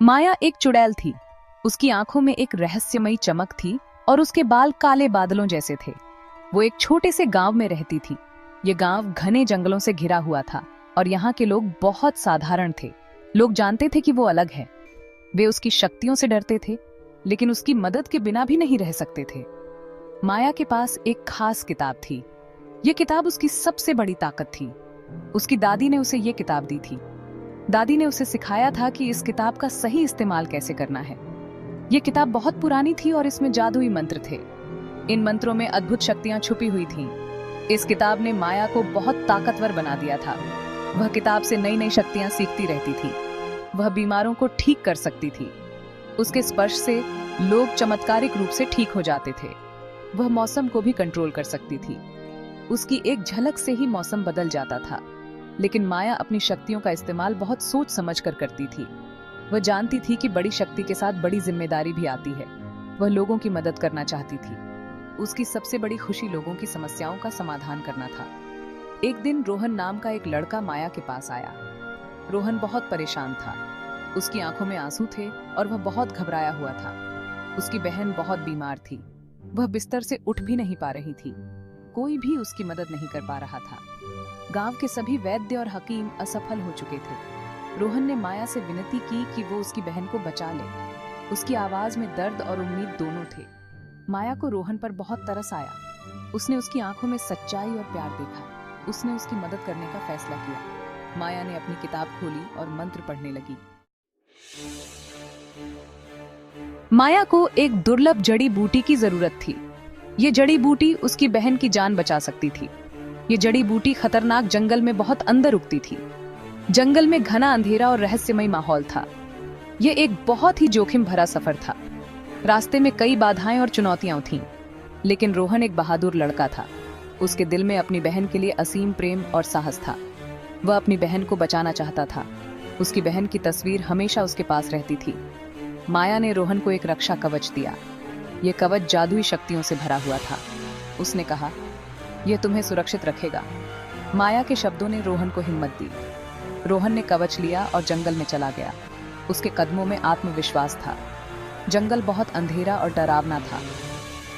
माया एक चुड़ैल थी। उसकी आंखों में एक रहस्यमयी चमक थी और उसके बाल काले बादलों जैसे थे। वो एक छोटे से गांव में रहती थी। ये गांव घने जंगलों से घिरा हुआ था और यहाँ के लोग बहुत साधारण थे। लोग जानते थे कि वो अलग है। वे उसकी शक्तियों से डरते थे, लेकिन उसकी मदद के बिना भी नहीं रह सकते थे। माया के पास एक खास किताब थी। ये किताब उसकी सबसे बड़ी ताकत थी। उसकी दादी ने उसे ये किताब दी थी। दादी ने उसे सिखाया था कि इस किताब का सही इस्तेमाल कैसे करना है। ये किताब बहुत पुरानी थी और इसमें जादुई मंत्र थे। इन मंत्रों में अद्भुत शक्तियां छुपी हुई थीं। इस किताब ने माया को बहुत ताकतवर बना दिया था। वह किताब से नई नई शक्तियां सीखती रहती थी। वह बीमारों को ठीक कर सकती थी। उसके स्पर्श से लोग चमत्कारिक रूप से ठीक हो जाते थे। वह मौसम को भी कंट्रोल कर सकती थी। उसकी एक झलक से ही मौसम बदल जाता था। लेकिन माया अपनी शक्तियों का इस्तेमाल बहुत सोच समझ कर करती थी। वह जानती थी कि बड़ी शक्ति के साथ बड़ी जिम्मेदारी भी आती है। वह लोगों की मदद करना चाहती थी। उसकी सबसे बड़ी खुशी लोगों की समस्याओं का समाधान करना था। एक दिन रोहन नाम का एक लड़का माया के पास आया। रोहन बहुत परेशान था। उसकी आंखों में आंसू थे और वह बहुत घबराया हुआ था। उसकी बहन बहुत बीमार थी। वह बिस्तर से उठ भी नहीं पा रही थी। कोई भी उसकी मदद नहीं कर पा रहा था। गांव के सभी वैद्य और हकीम असफल हो चुके थे। रोहन ने माया से विनती की कि वो उसकी बहन को बचा ले। उसकी आवाज में दर्द और उम्मीद दोनों थे। माया को रोहन पर बहुत तरस आया। उसने उसकी आंखों में सच्चाई और प्यार देखा। उसने उसकी मदद करने का फैसला किया। माया ने अपनी किताब खोली और मंत्र पढ़ने लगी। माया को एक दुर्लभ जड़ी बूटी की जरूरत थी। ये जड़ी बूटी उसकी बहन की जान बचा सकती थी। ये जड़ी बूटी खतरनाक जंगल में बहुत अंदर उगती थी। जंगल में घना अंधेरा और रहस्यमय माहौल था। ये एक बहुत ही जोखिम भरा सफर था। रास्ते में कई बाधाएं और चुनौतियां थीं, लेकिन रोहन एक बहादुर लड़का था। उसके दिल में अपनी बहन के लिए असीम प्रेम और साहस था। वह अपनी बहन को बचाना चाहता था। उसकी बहन की तस्वीर हमेशा उसके पास रहती थी। माया ने रोहन को एक रक्षा कवच दिया। यह कवच जादुई शक्तियों से भरा हुआ था। उसने कहा, यह तुम्हें सुरक्षित रखेगा। माया के शब्दों ने रोहन को हिम्मत दी। रोहन ने कवच लिया और जंगल में चला गया। उसके कदमों में आत्मविश्वास था। जंगल बहुत अंधेरा और डरावना था।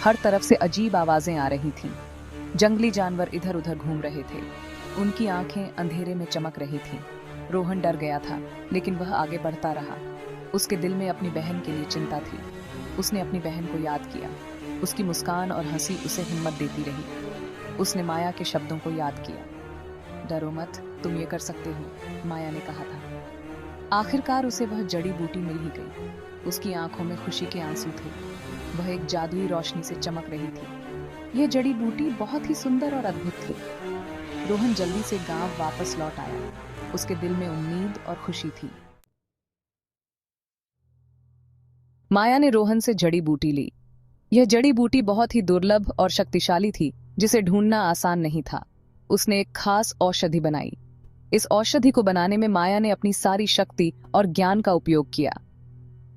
हर तरफ से अजीब आवाजें आ रही थीं। जंगली जानवर इधर उधर घूम रहे थे। उनकी आंखें अंधेरे में चमक रही थीं। रोहन डर गया था, लेकिन वह आगे बढ़ता रहा। उसके दिल में अपनी बहन के लिए चिंता थी। उसने अपनी बहन को याद किया। उसकी मुस्कान और हंसी उसे हिम्मत देती रही। उसने माया के शब्दों को याद किया। डरो मत, तुम ये कर सकते हो, माया ने कहा था। आखिरकार उसे वह जड़ी बूटी मिल ही गई। उसकी आंखों में खुशी के आंसू थे। वह एक जादुई रोशनी से चमक रही थी। यह जड़ी बूटी बहुत ही सुंदर और अद्भुत थी। रोहन जल्दी से गांव वापस लौट आया। उसके दिल में उम्मीद और खुशी थी। माया ने रोहन से जड़ी बूटी ली। यह जड़ी बूटी बहुत ही दुर्लभ और शक्तिशाली थी, जिसे ढूंढना आसान नहीं था। उसने एक खास औषधि बनाई। इस औषधि को बनाने में माया ने अपनी सारी शक्ति और ज्ञान का उपयोग किया।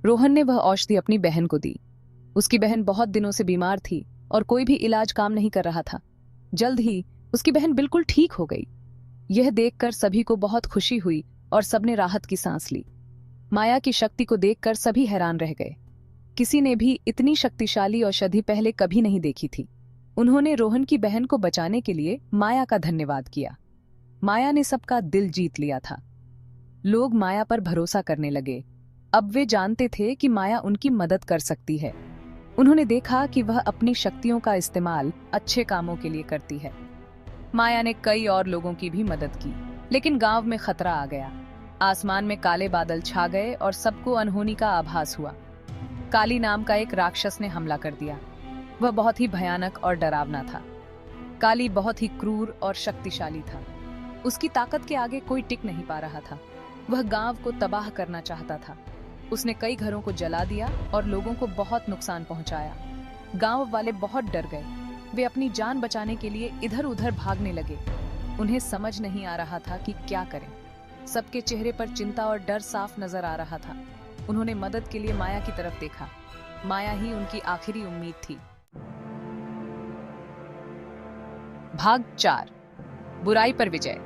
रोहन ने वह औषधि अपनी बहन को दी। उसकी बहन बहुत दिनों से बीमार थी और कोई भी इलाज काम नहीं कर रहा था। जल्द ही उसकी बहन बिल्कुल ठीक हो गई। यह देखकर सभी को बहुत खुशी हुई और सबने राहत की सांस ली। माया की शक्ति को देखकर सभी हैरान रह गए। किसी ने भी इतनी शक्तिशाली औषधि पहले कभी नहीं देखी थी। उन्होंने रोहन की बहन को बचाने के लिए माया का धन्यवाद किया। माया ने सबका दिल जीत लिया था। लोग माया पर भरोसा करने लगे। अब वे जानते थे कि माया उनकी मदद कर सकती है। उन्होंने देखा कि वह अपनी शक्तियों का इस्तेमाल अच्छे कामों के लिए करती है। माया ने कई और लोगों की भी मदद की, लेकिन गांव में खतरा आ गया। आसमान में काले बादल छा गए और सबको अनहोनी का आभास हुआ। काली नाम का एक राक्षस ने हमला कर दिया। वह बहुत ही भयानक और डरावना था। काली बहुत ही क्रूर और शक्तिशाली था। उसकी ताकत के आगे कोई टिक नहीं पा रहा था। वह गांव को तबाह करना चाहता था। उसने कई घरों को जला दिया और लोगों को बहुत नुकसान पहुंचाया। गांव वाले बहुत डर गए। वे अपनी जान बचाने के लिए इधर उधर भागने लगे। उन्हें समझ नहीं आ रहा था कि क्या करें। सबके चेहरे पर चिंता और डर साफ नजर आ रहा था। उन्होंने मदद के लिए माया की तरफ देखा। माया ही उनकी आखिरी उम्मीद थी। भाग 4, बुराई पर विजय।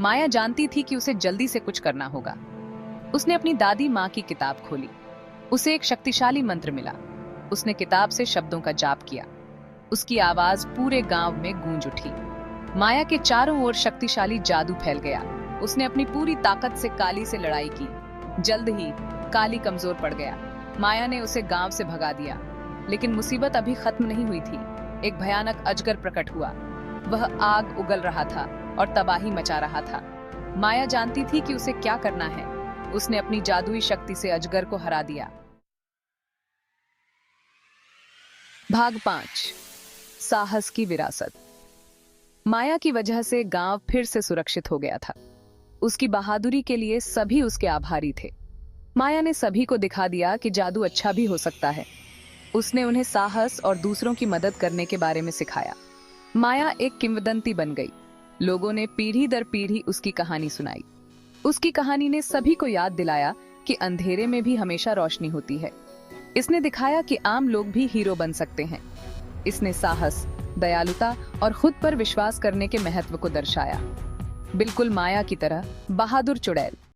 माया जानती थी कि उसे जल्दी से कुछ करना होगा। उसने अपनी दादी माँ की किताब खोली। उसे एक शक्तिशाली मंत्र मिला। उसने किताब से शब्दों का जाप किया। उसकी आवाज पूरे गांव में गूंज उठी। माया के चारों ओर शक्तिशाली जादू फैल गया। उसने अपनी पूरी ताकत से काली से लड़ाई की। जल्द ही काली कमजोर पड़ गया। माया ने उसे गांव से भगा दिया। लेकिन मुसीबत अभी खत्म नहीं हुई थी। एक भयानक अजगर प्रकट हुआ। वह आग उगल रहा था और तबाही मचा रहा था। माया जानती थी कि उसे क्या करना है। उसने अपनी जादुई शक्ति से अजगर को हरा दिया। भाग 5, साहस की विरासत। माया की वजह से गांव फिर से सुरक्षित हो गया था। उसकी बहादुरी के लिए सभी उसके आभारी थे। माया ने सभी को दिखा दिया कि जादू अच्छा भी हो सकता है। उसने उन्हें साहस और दूसरों की मदद करने के बारे में सिखाया। माया एक किंवदंती बन गई। लोगों ने पीढ़ी दर पीढ़ी उसकी कहानी सुनाई। उसकी कहानी ने सभी को याद दिलाया कि अंधेरे में भी हमेशा रोशनी होती है। इसने दिखाया कि आम लोग भी हीरो बन सकते हैं। इसने साहस, दयालुता और खुद पर विश्वास करने के महत्व को दर्शाया। बिल्कुल माया की तरह बहादुर चुड़ैल